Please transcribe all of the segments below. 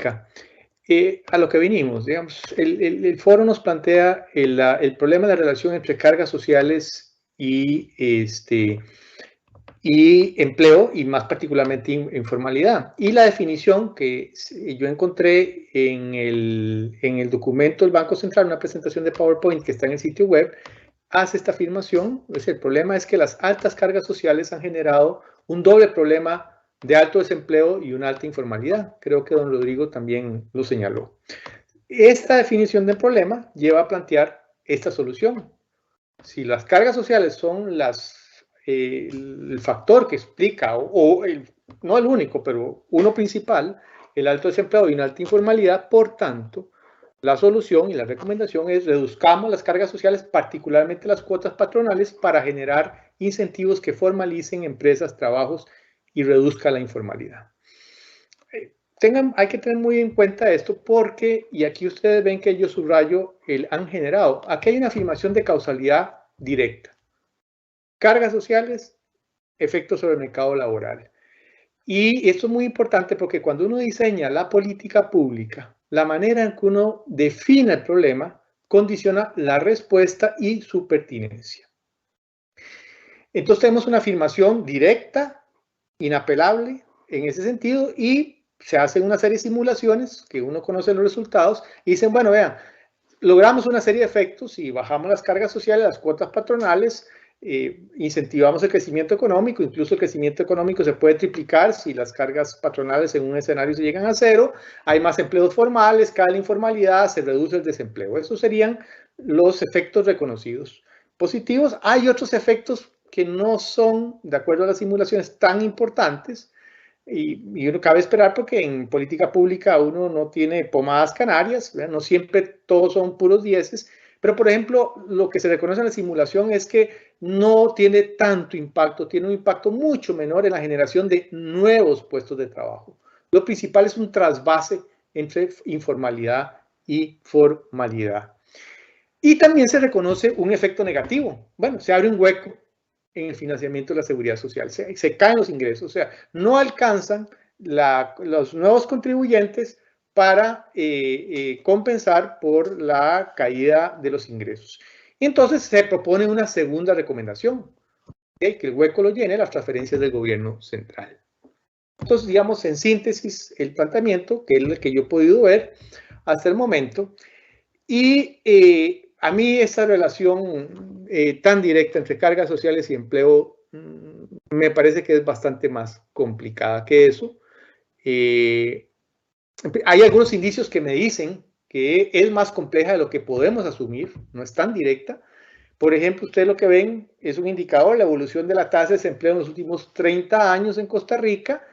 A lo que vinimos, digamos, el foro nos plantea el problema de la relación entre cargas sociales y empleo, y más particularmente informalidad. Y la definición que yo encontré en el documento del Banco Central, una presentación de PowerPoint que está en el sitio web, hace esta afirmación. El problema es que las altas cargas sociales han generado un doble problema de alto desempleo y una alta informalidad. Creo que don Rodrigo también lo señaló. Esta definición del problema lleva a plantear esta solución. Si las cargas sociales son el factor que explica, no el único, pero uno principal, el alto desempleo y una alta informalidad, por tanto, la solución y la recomendación es reduzcamos las cargas sociales, particularmente las cuotas patronales, para generar incentivos que formalicen empresas, trabajos y reduzca la informalidad. Hay que tener muy en cuenta esto porque, y aquí ustedes ven que yo subrayo el han generado, aquí hay una afirmación de causalidad directa. Cargas sociales, efectos sobre el mercado laboral. Y esto es muy importante porque cuando uno diseña la política pública, la manera en que uno define el problema condiciona la respuesta y su pertinencia. Entonces tenemos una afirmación directa, inapelable en ese sentido, y se hacen una serie de simulaciones que uno conoce los resultados y dicen, bueno, vean, logramos una serie de efectos y bajamos las cargas sociales, las cuotas patronales, incentivamos el crecimiento económico, incluso el crecimiento económico se puede triplicar si las cargas patronales en un escenario se llegan a cero, hay más empleos formales, cae la informalidad, se reduce el desempleo. Esos serían los efectos reconocidos. Positivos, hay otros efectos que no son, de acuerdo a las simulaciones, tan importantes, y uno cabe esperar porque en política pública uno no tiene pomadas canarias, ¿verdad? No siempre todos son puros dieces, pero por ejemplo lo que se reconoce en la simulación es que no tiene tanto impacto, tiene un impacto mucho menor en la generación de nuevos puestos de trabajo. Lo principal es un trasvase entre informalidad y formalidad. Y también se reconoce un efecto negativo. Bueno, se abre un hueco en el financiamiento de la seguridad social. Se caen los ingresos, o sea, no alcanzan los nuevos contribuyentes para compensar por la caída de los ingresos. Y entonces se propone una segunda recomendación, que el hueco lo llene las transferencias del gobierno central. Entonces, digamos, en síntesis, el planteamiento, que es el que yo he podido ver hasta el momento, y a mí esa relación tan directa entre cargas sociales y empleo me parece que es bastante más complicada que eso. Hay algunos indicios que me dicen que es más compleja de lo que podemos asumir, no es tan directa. Por ejemplo, ustedes lo que ven es un indicador, la evolución de la tasa de desempleo en los últimos 30 años en Costa Rica,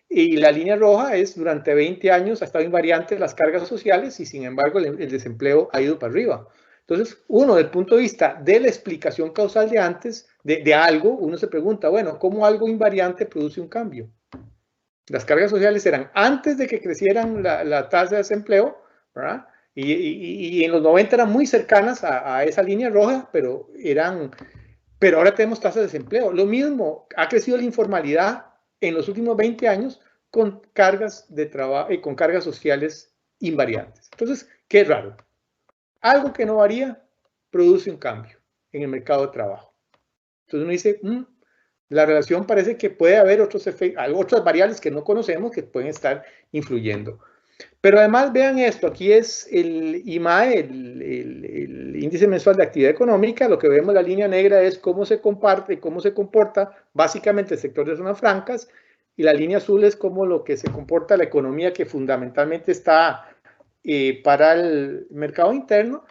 y la línea roja es durante 20 años ha estado invariante las cargas sociales y sin embargo el desempleo ha ido para arriba. Entonces, uno, desde el punto de vista de la explicación causal de antes, de algo, uno se pregunta, bueno, ¿cómo algo invariante produce un cambio? Las cargas sociales eran antes de que crecieran la tasa de desempleo, ¿verdad? Y en los 90 eran muy cercanas a esa línea roja, pero ahora tenemos tasas de desempleo. Lo mismo, ha crecido la informalidad en los últimos 20 años con cargas de trabajo, con cargas sociales invariantes. Entonces, qué raro. Algo que no varía produce un cambio en el mercado de trabajo. Entonces uno dice, la relación parece que puede haber otros efectos, otras variables que no conocemos que pueden estar influyendo. Pero además vean esto, aquí es el IMAE, el índice mensual de actividad económica. Lo que vemos, la línea negra, es cómo se comporta básicamente el sector de zonas francas, y la línea azul es cómo lo que se comporta la economía que fundamentalmente está para el mercado interno.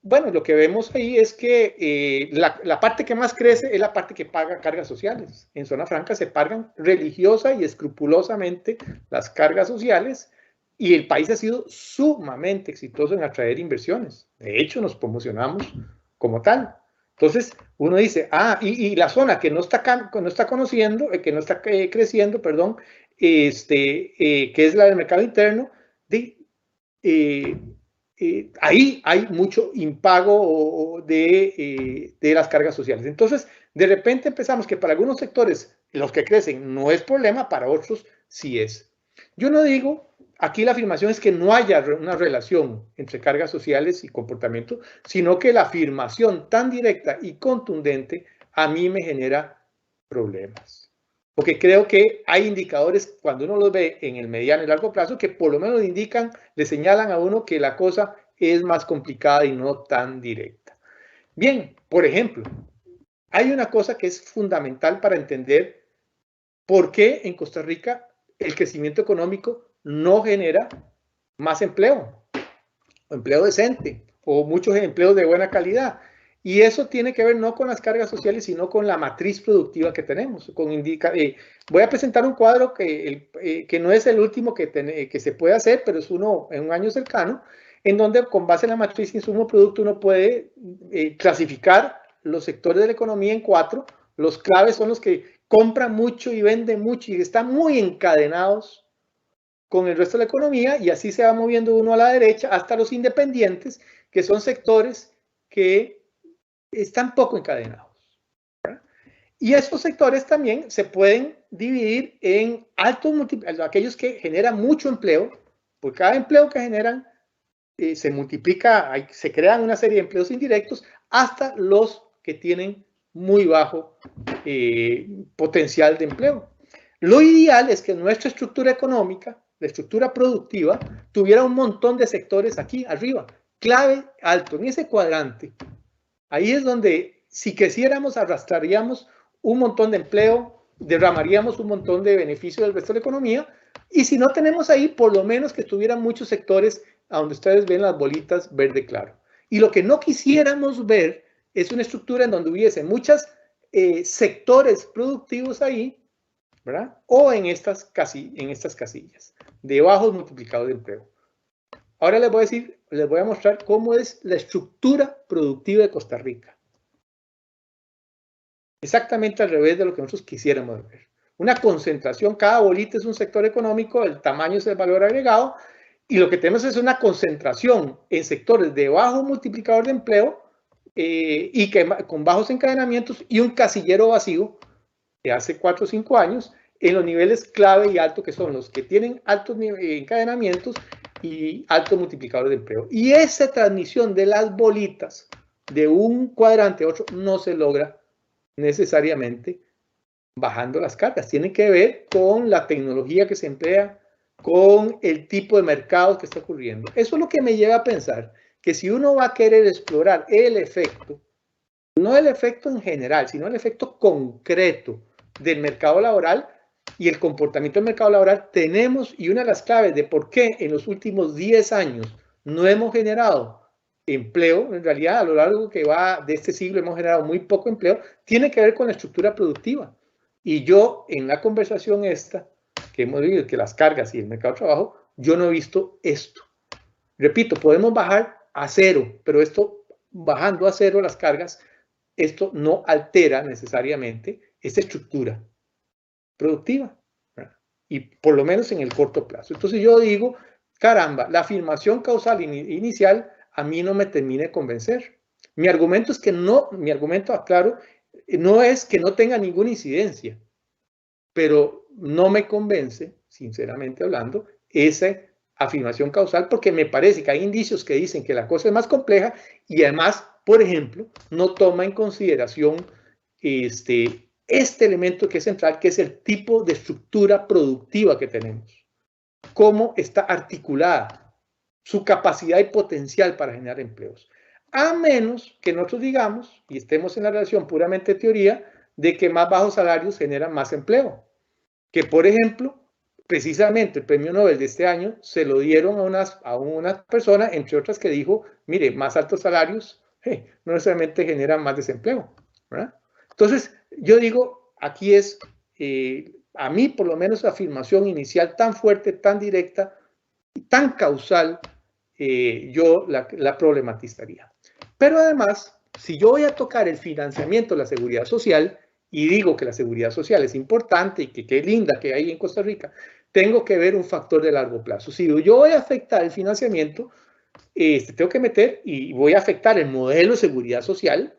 Bueno, lo que vemos ahí es que la parte que más crece es la parte que paga cargas sociales. En zona franca se pagan religiosa y escrupulosamente las cargas sociales, y el país ha sido sumamente exitoso en atraer inversiones. De hecho, nos promocionamos como tal. Entonces, uno dice, y la zona que no está conociendo, que no está creciendo, perdón, que es la del mercado interno, ahí hay mucho impago de las cargas sociales. Entonces, de repente empezamos que para algunos sectores, los que crecen, no es problema, para otros sí es. Yo no digo, aquí la afirmación es que no haya una relación entre cargas sociales y comportamiento, sino que la afirmación tan directa y contundente a mí me genera problemas. Porque creo que hay indicadores, cuando uno los ve en el mediano y largo plazo, que por lo menos indican, le señalan a uno que la cosa es más complicada y no tan directa. Bien, por ejemplo, hay una cosa que es fundamental para entender por qué en Costa Rica el crecimiento económico no genera más empleo, o empleo decente, o muchos empleos de buena calidad. Y eso tiene que ver no con las cargas sociales, sino con la matriz productiva que tenemos. Voy a presentar un cuadro que no es el último que se puede hacer, pero es uno en un año cercano, en donde con base en la matriz insumo-producto uno puede clasificar los sectores de la economía en 4. Los claves son los que compran mucho y venden mucho y están muy encadenados con el resto de la economía, y así se va moviendo uno a la derecha hasta los independientes, que son sectores que están poco encadenados. ¿Verdad? Y esos sectores también se pueden dividir en aquellos que generan mucho empleo, por cada empleo que generan se multiplica, se crean una serie de empleos indirectos, hasta los que tienen muy bajo potencial de empleo. Lo ideal es que nuestra estructura económica, la estructura productiva, tuviera un montón de sectores aquí arriba, clave alto, en ese cuadrante. Ahí es donde, si quisiéramos, arrastraríamos un montón de empleo, derramaríamos un montón de beneficios del resto de la economía, y si no tenemos ahí, por lo menos que estuvieran muchos sectores a donde ustedes ven las bolitas verde claro. Y lo que no quisiéramos ver es una estructura en donde hubiese muchos sectores productivos ahí, ¿verdad? O en estas casillas de bajos multiplicados de empleo. Ahora les voy a mostrar cómo es la estructura productiva de Costa Rica. Exactamente al revés de lo que nosotros quisiéramos ver. Una concentración, cada bolita es un sector económico, el tamaño es el valor agregado, y lo que tenemos es una concentración en sectores de bajo multiplicador de empleo y con bajos encadenamientos, y un casillero vacío de hace 4 o 5 años en los niveles clave y alto, que son los que tienen altos encadenamientos y altos multiplicadores de empleo. Y esa transmisión de las bolitas de un cuadrante a otro no se logra necesariamente bajando las cargas. Tiene que ver con la tecnología que se emplea, con el tipo de mercado que está ocurriendo. Eso es lo que me lleva a pensar que si uno va a querer explorar el efecto, no el efecto en general, sino el efecto concreto del mercado laboral y el comportamiento del mercado laboral, tenemos, y una de las claves de por qué en los últimos 10 años no hemos generado empleo, en realidad a lo largo que va de este siglo hemos generado muy poco empleo, tiene que ver con la estructura productiva. Y yo en la conversación esta, que hemos visto que las cargas y el mercado de trabajo, yo no he visto esto. Repito, podemos bajar a cero, pero esto, bajando a cero las cargas, esto no altera necesariamente esta estructura productiva, ¿verdad? Y por lo menos en el corto plazo. Entonces yo digo, caramba, la afirmación causal inicial a mí no me termina de convencer. Mi argumento es que no, mi argumento, aclaro, no es que no tenga ninguna incidencia, pero no me convence, sinceramente hablando, esa afirmación causal, porque me parece que hay indicios que dicen que la cosa es más compleja y además, por ejemplo, no toma en consideración este elemento que es central, que es el tipo de estructura productiva que tenemos. Cómo está articulada su capacidad y potencial para generar empleos. A menos que nosotros digamos, y estemos en la relación puramente teoría, de que más bajos salarios generan más empleo. Que, por ejemplo, precisamente el premio Nobel de este año se lo dieron a una persona, entre otras, que dijo, mire, más altos salarios no necesariamente generan más desempleo, ¿verdad? Entonces, yo digo, aquí es, a mí por lo menos, la afirmación inicial tan fuerte, tan directa, tan causal, yo la problematizaría. Pero además, si yo voy a tocar el financiamiento de la seguridad social, y digo que la seguridad social es importante y que qué linda que hay en Costa Rica, tengo que ver un factor de largo plazo. Si yo voy a afectar el financiamiento, tengo que meter y voy a afectar el modelo de seguridad social,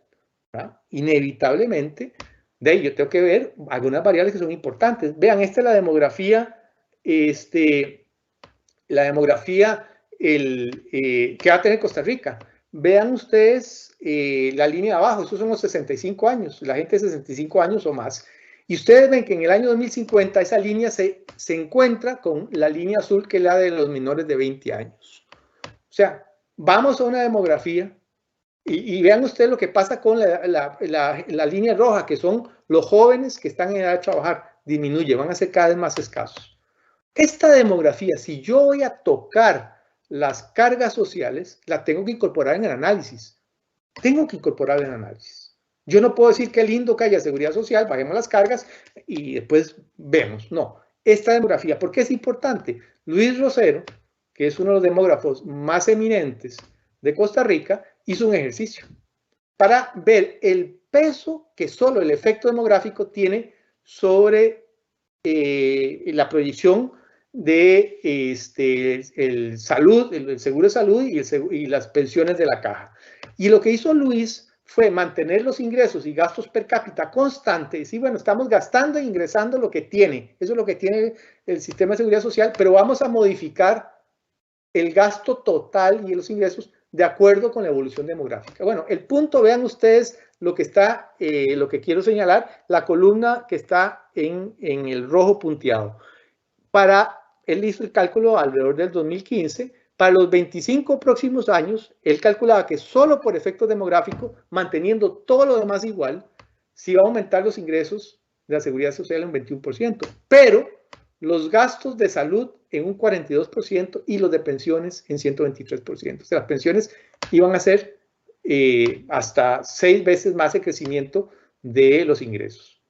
¿verdad? Inevitablemente, de ahí yo tengo que ver algunas variables que son importantes. Vean, esta es la demografía la demografía que va a tener Costa Rica. Vean ustedes la línea de abajo, esos son los 65 años, la gente de 65 años o más. Y ustedes ven que en el año 2050 esa línea se encuentra con la línea azul, que es la de los menores de 20 años. O sea, vamos a una demografía y vean ustedes lo que pasa con la línea roja, que son los jóvenes que están en edad de trabajar, disminuye, van a ser cada vez más escasos. Esta demografía, si yo voy a tocar las cargas sociales, la tengo que incorporar en el análisis. Tengo que incorporar en el análisis. Yo no puedo decir qué lindo que haya seguridad social, bajemos las cargas y después vemos. No, esta demografía, ¿por qué es importante? Luis Rosero, que es uno de los demógrafos más eminentes de Costa Rica, hizo un ejercicio para ver el peso que solo el efecto demográfico tiene sobre la proyección de el seguro de salud y las pensiones de la caja. Y lo que hizo Luis fue mantener los ingresos y gastos per cápita constantes. Y bueno, estamos gastando e ingresando lo que tiene. Eso es lo que tiene el sistema de seguridad social, pero vamos a modificar el gasto total y los ingresos de acuerdo con la evolución demográfica. Bueno, el punto, vean ustedes lo que está, lo que quiero señalar, la columna que está en el rojo punteado. Él hizo el cálculo alrededor del 2015, para los 25 próximos años, él calculaba que solo por efecto demográfico, manteniendo todo lo demás igual, se iba a aumentar los ingresos de la seguridad social en un 21%, pero los gastos de salud en un 42% y los de pensiones en 123%. O sea, las pensiones iban a ser hasta 6 veces más el crecimiento de los ingresos.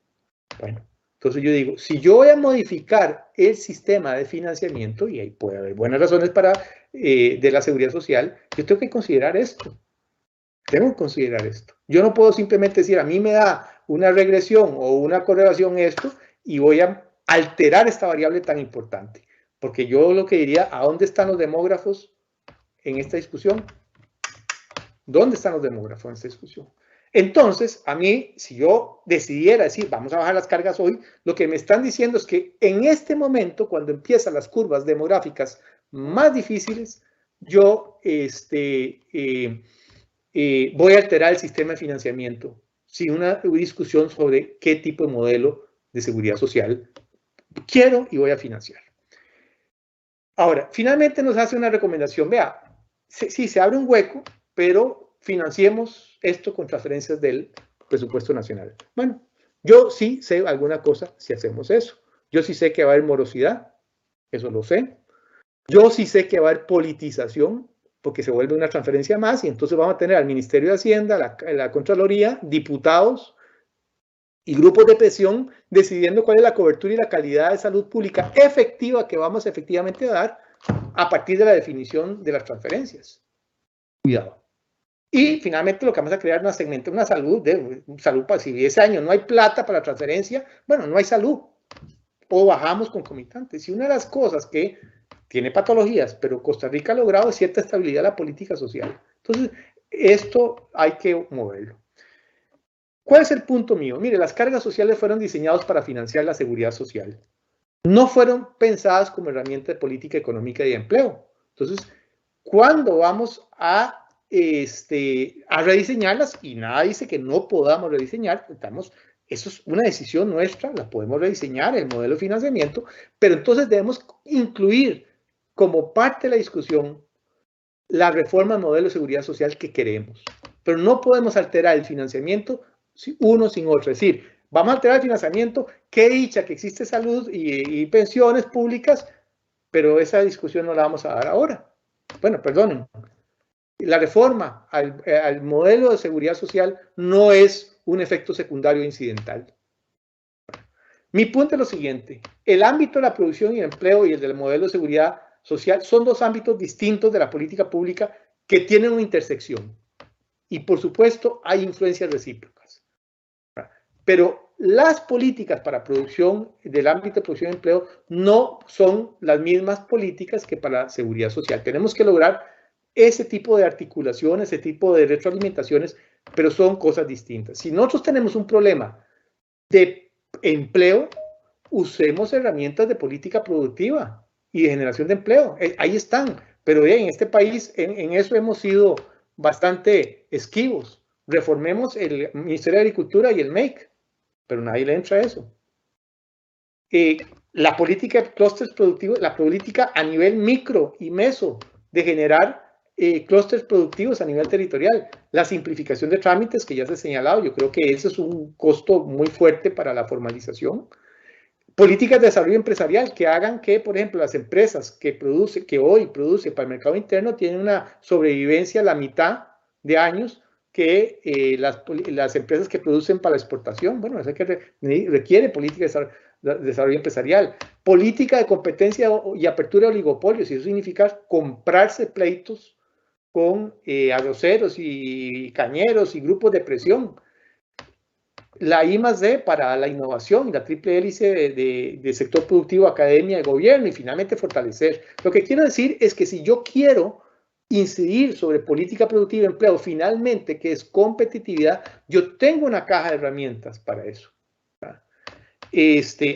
Bueno, entonces yo digo, si yo voy a modificar el sistema de financiamiento, y ahí puede haber buenas razones de la seguridad social, yo tengo que considerar esto. Tengo que considerar esto. Yo no puedo simplemente decir, a mí me da una regresión o una correlación esto, y voy a alterar esta variable tan importante. Porque yo lo que diría, ¿a dónde están los demógrafos en esta discusión? ¿Dónde están los demógrafos en esta discusión? Entonces, a mí, si yo decidiera decir, vamos a bajar las cargas hoy, lo que me están diciendo es que en este momento, cuando empiezan las curvas demográficas más difíciles, yo voy a alterar el sistema de financiamiento sin una discusión sobre qué tipo de modelo de seguridad social quiero y voy a financiar. Ahora, finalmente nos hace una recomendación. Vea, sí, se abre un hueco, pero financiemos esto con transferencias del presupuesto nacional. Bueno, yo sí sé alguna cosa si hacemos eso. Yo sí sé que va a haber morosidad, eso lo sé. Yo sí sé que va a haber politización, porque se vuelve una transferencia más, y entonces vamos a tener al Ministerio de Hacienda, la Contraloría, diputados y grupos de presión decidiendo cuál es la cobertura y la calidad de salud pública efectiva que vamos efectivamente a dar a partir de la definición de las transferencias. Cuidado. Y finalmente lo que vamos a crear es una salud pasiva. Si 10 años no hay plata para la transferencia, bueno, no hay salud. O bajamos concomitantes. Y una de las cosas que tiene patologías, pero Costa Rica ha logrado cierta estabilidad en la política social. Entonces, esto hay que moverlo. ¿Cuál es el punto mío? Mire, las cargas sociales fueron diseñadas para financiar la seguridad social. No fueron pensadas como herramienta de política económica y de empleo. Entonces, ¿cuándo vamos a rediseñarlas? Y nada dice que no podamos rediseñar. Eso es una decisión nuestra, la podemos rediseñar, el modelo de financiamiento, pero entonces debemos incluir como parte de la discusión la reforma del modelo de seguridad social que queremos. Pero no podemos alterar el financiamiento uno sin otro. Es decir, vamos a alterar el financiamiento, qué dicha que existe salud y pensiones públicas, pero esa discusión no la vamos a dar ahora. Bueno, perdonen. La reforma al modelo de seguridad social no es un efecto secundario incidental. Mi punto es lo siguiente. El ámbito de la producción y el empleo y el del modelo de seguridad social son dos ámbitos distintos de la política pública que tienen una intersección. Y por supuesto hay influencias recíprocas. Pero las políticas para producción, del ámbito de producción y empleo, no son las mismas políticas que para la seguridad social. Tenemos que lograr ese tipo de articulación, ese tipo de retroalimentaciones, pero son cosas distintas. Si nosotros tenemos un problema de empleo, usemos herramientas de política productiva y de generación de empleo. Ahí están, pero en este país en eso hemos sido bastante esquivos. Reformemos el Ministerio de Agricultura y el MEC, pero nadie le entra a eso. La política de clústeres productivos, la política a nivel micro y meso de generar clústeres productivos a nivel territorial, la simplificación de trámites que ya se ha señalado, yo creo que ese es un costo muy fuerte para la formalización. Políticas de desarrollo empresarial que hagan que, por ejemplo, las empresas que hoy producen para el mercado interno tienen una sobrevivencia a la mitad de años que las empresas que producen para la exportación. Bueno, eso requiere política de desarrollo empresarial. Política de competencia y apertura de oligopolios, y eso significa comprarse pleitos con arroceros y cañeros y grupos de presión. La I+D para la innovación y la triple hélice de sector productivo, academia y gobierno, y finalmente fortalecer. Lo que quiero decir es que si yo quiero incidir sobre política productiva y empleo, finalmente, que es competitividad, yo tengo una caja de herramientas para eso.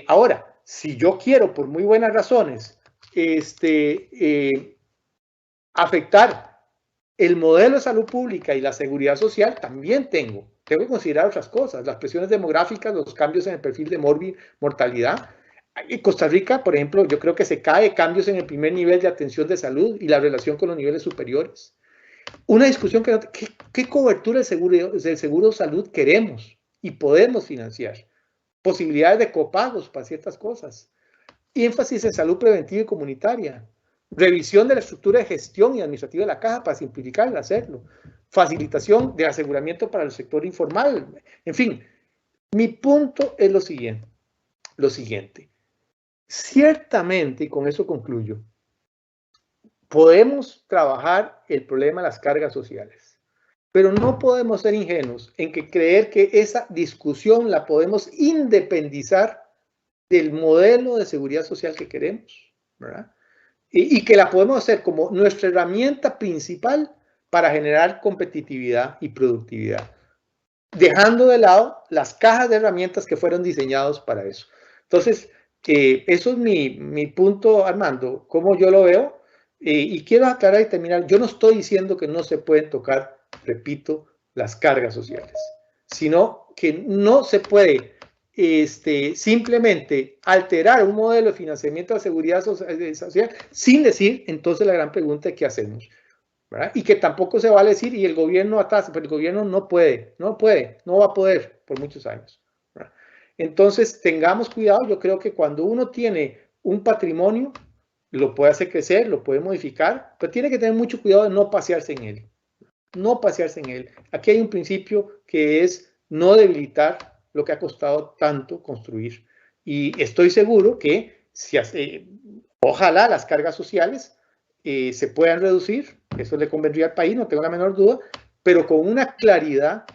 Ahora, si yo quiero, por muy buenas razones, afectar el modelo de salud pública y la seguridad social, también tengo que considerar otras cosas, las presiones demográficas, los cambios en el perfil de mortalidad. En Costa Rica, por ejemplo, yo creo que se cae cambios en el primer nivel de atención de salud y la relación con los niveles superiores. Una discusión ¿qué cobertura del seguro de salud queremos y podemos financiar? Posibilidades de copagos para ciertas cosas. Énfasis en salud preventiva y comunitaria. Revisión de la estructura de gestión y administrativa de la caja para simplificar el hacerlo. Facilitación de aseguramiento para el sector informal. En fin, mi punto es lo siguiente. Ciertamente, y con eso concluyo, podemos trabajar el problema de las cargas sociales, pero no podemos ser ingenuos en creer que esa discusión la podemos independizar del modelo de seguridad social que queremos, ¿verdad? Y que la podemos hacer como nuestra herramienta principal para generar competitividad y productividad, dejando de lado las cajas de herramientas que fueron diseñadas para eso. Entonces, eso es mi punto, Armando, como yo lo veo, y quiero aclarar y terminar, yo no estoy diciendo que no se pueden tocar, repito, las cargas sociales, sino que no se puede simplemente alterar un modelo de financiamiento de la seguridad social sin decir entonces la gran pregunta de qué hacemos, ¿verdad? Y que tampoco se vale decir y el gobierno atrás, pero el gobierno no va a poder por muchos años, ¿verdad? Entonces tengamos cuidado. Yo creo que cuando uno tiene un patrimonio lo puede hacer crecer, lo puede modificar, pero tiene que tener mucho cuidado de no pasearse en él. Aquí hay un principio que es no debilitar lo que ha costado tanto construir. Y estoy seguro que ojalá las cargas sociales se puedan reducir, eso le convendría al país, no tengo la menor duda, pero con una claridad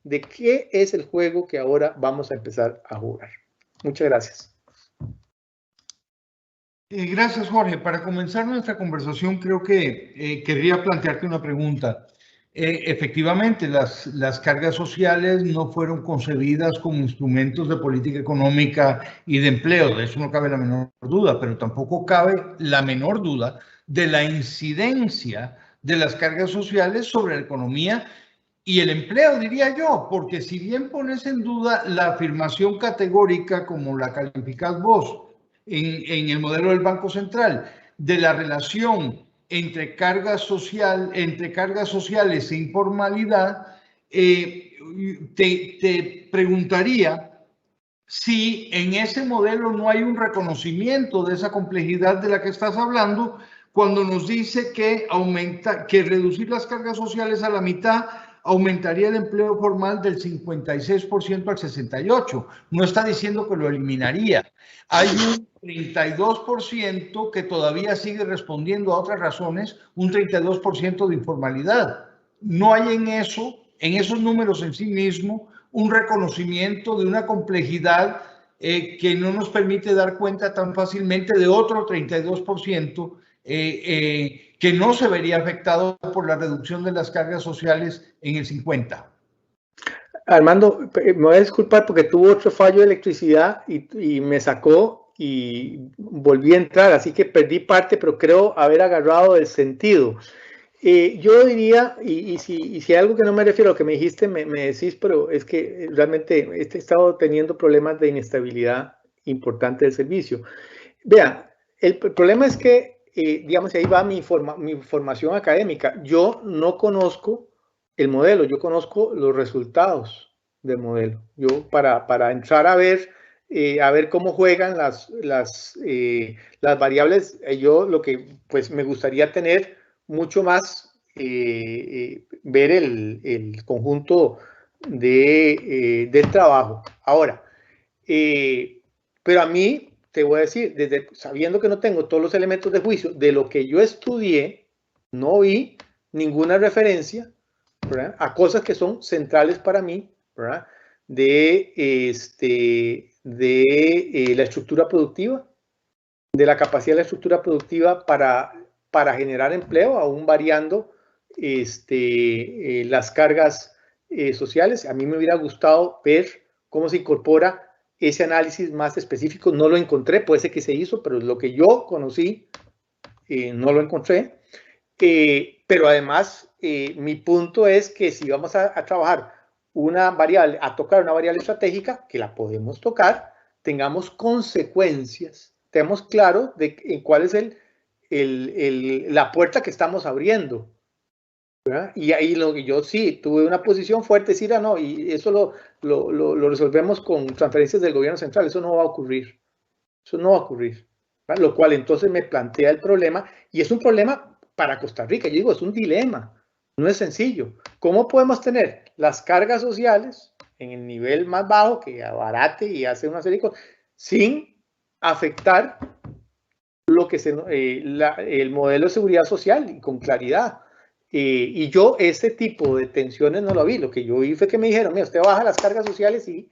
de qué es el juego que ahora vamos a empezar a jugar. Muchas gracias. Gracias, Jorge. Para comenzar nuestra conversación, creo que querría plantearte una pregunta. Efectivamente, las cargas sociales no fueron concebidas como instrumentos de política económica y de empleo, de eso no cabe la menor duda, pero tampoco cabe la menor duda de la incidencia de las cargas sociales sobre la economía y el empleo, diría yo, porque si bien pones en duda la afirmación categórica, como la calificás vos en el modelo del Banco Central, de la relación entre cargas sociales e informalidad, te preguntaría si en ese modelo no hay un reconocimiento de esa complejidad de la que estás hablando, cuando nos dice que reducir las cargas sociales a la mitad aumentaría el empleo formal del 56% al 68%. No está diciendo que lo eliminaría. Hay un 32% que todavía sigue respondiendo a otras razones, un 32% de informalidad. No hay en esos números en sí mismo, un reconocimiento de una complejidad que no nos permite dar cuenta tan fácilmente de otro 32% que no se vería afectado por la reducción de las cargas sociales en el 50%. Armando, me voy a disculpar porque tuvo otro fallo de electricidad y me sacó y volví a entrar, así que perdí parte, pero creo haber agarrado el sentido. Yo diría, y si hay algo que no me refiero a lo que me dijiste, me decís, pero es que realmente he estado teniendo problemas de inestabilidad importante del servicio. Vean, el problema es que, digamos, ahí va mi formación académica. Yo no conozco el modelo, yo conozco los resultados del modelo. Yo para entrar a ver cómo juegan las variables, yo lo que pues me gustaría tener mucho más, ver el conjunto del trabajo. Ahora, pero a mí, te voy a decir, sabiendo que no tengo todos los elementos de juicio de lo que yo estudié, no vi ninguna referencia, ¿verdad?, a cosas que son centrales para mí, ¿verdad?, de la estructura productiva, de la capacidad de la estructura productiva para generar empleo, aún variando las cargas sociales. A mí me hubiera gustado ver cómo se incorpora ese análisis más específico. No lo encontré, puede ser que se hizo, pero lo que yo conocí no lo encontré. Pero además, mi punto es que si vamos a trabajar una variable, a tocar una variable estratégica, que la podemos tocar, tengamos consecuencias, tenemos claro de cuál es la puerta que estamos abriendo, ¿verdad? Y ahí yo sí tuve una posición fuerte, decir, no, y eso lo resolvemos con transferencias del gobierno central, eso no va a ocurrir, eso no va a ocurrir, ¿verdad? Lo cual entonces me plantea el problema, y es un problema para Costa Rica, yo digo, es un dilema, no es sencillo. ¿Cómo podemos tener las cargas sociales en el nivel más bajo, que abarate y hace una serie de cosas, sin afectar lo que el modelo de seguridad social y con claridad? Y yo ese tipo de tensiones no lo vi. Lo que yo vi fue que me dijeron, mira, usted baja las cargas sociales y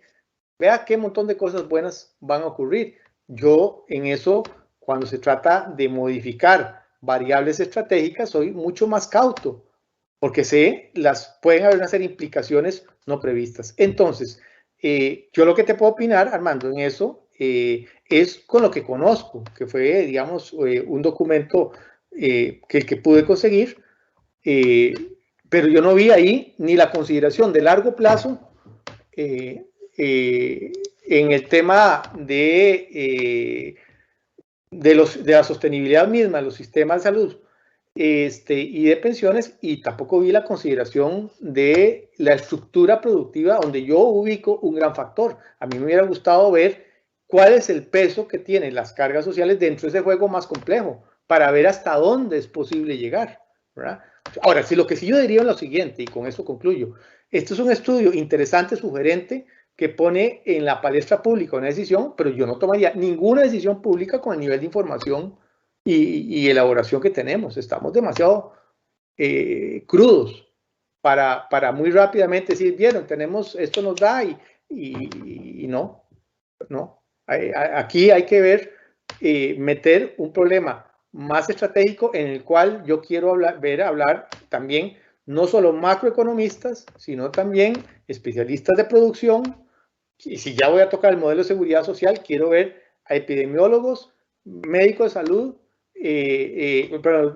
vea qué montón de cosas buenas van a ocurrir. Yo en eso, cuando se trata de modificar variables estratégicas, soy mucho más cauto, porque pueden haber una serie de implicaciones no previstas. Entonces, yo lo que te puedo opinar, Armando, en eso, es con lo que conozco, que fue, digamos, un documento que pude conseguir, pero yo no vi ahí ni la consideración de largo plazo en el tema de la sostenibilidad misma de los sistemas de salud y de pensiones, y tampoco vi la consideración de la estructura productiva, donde yo ubico un gran factor. A mí me hubiera gustado ver cuál es el peso que tienen las cargas sociales dentro de ese juego más complejo, para ver hasta dónde es posible llegar, ¿verdad? Ahora, si lo que sí yo diría es lo siguiente, y con eso concluyo, esto es un estudio interesante, sugerente, que pone en la palestra pública una decisión, pero yo no tomaría ninguna decisión pública con el nivel de información y elaboración que tenemos. Estamos demasiado crudos para muy rápidamente decir, vieron, tenemos, esto nos da y no. Aquí hay que meter un problema más estratégico en el cual yo quiero hablar también, no solo macroeconomistas, sino también especialistas de producción. Y si ya voy a tocar el modelo de seguridad social, quiero ver a epidemiólogos, médicos de salud,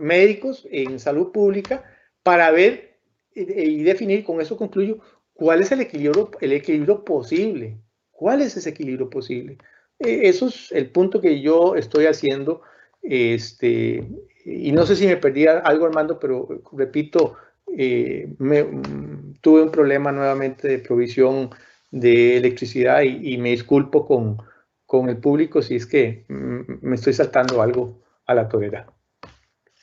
médicos en salud pública, para ver y definir, con eso concluyo, cuál es el equilibrio posible. ¿Cuál es ese equilibrio posible? Eso es el punto que yo estoy haciendo. Y no sé si me perdí algo, Armando, pero repito, tuve un problema nuevamente de provisión de electricidad y me disculpo con el público si es que me estoy saltando algo a la torera.